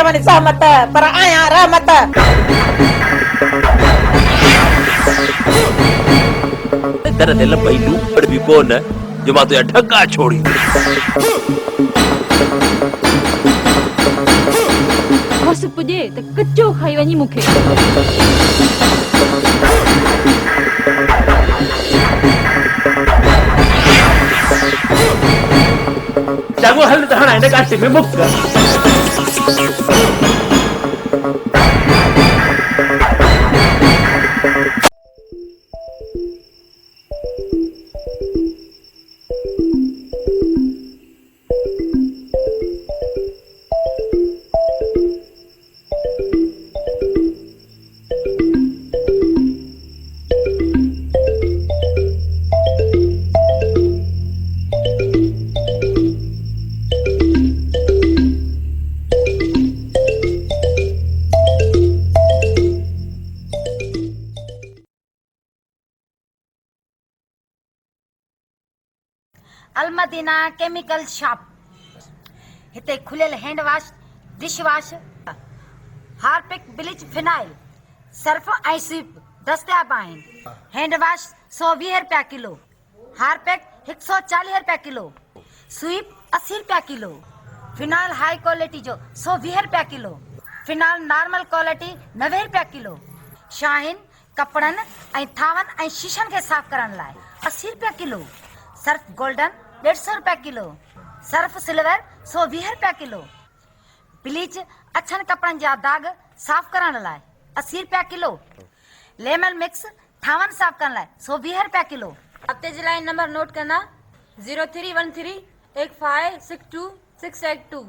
वञ सहमत पर आहियां रहमत। तेरे दिल पई लूपड़ भी कोन जो मां तुझा ढका छोड़ी। बस पुॼे त कचो खाई वञी मूंखे। चङो हल त हाणे हिन काटे में मुक कर। अलमदीना केमिकल शॉप हिते खुलियल hand wash, dish wash, Harpic, bleach, phenyl, Surf ऐं स्वीप दस्तियाब आहिनि। हैंड वॉश 120 रुपया किलो, हार्पिक 140 रुपया किलो, स्वीप 80 रुपया किलो, फिनाइल हाई क्वालिटी जो 120 रुपया किलो, फिनाइल नॉर्मल क्वालिटी 90 रुपया किलो, शाहीन कपड़नि ऐं थावनि ऐं शीशनि खे साफ़ करण लाइ 80 रुपया किलो, सर्फ गोल्डन 150 रुपया किलो, सर्फ सिल्वर 120 रुपया किलो, ब्लीच अछनि कपड़नि जा दाग साफ़ करण लाइ 80 रुपया किलो, लेमन मिक्स थावनि साफ़ करण लाइ 120 रुपया किलो। हफ़्ते जे लाइ नंबर नोट करना 0313 8562 682।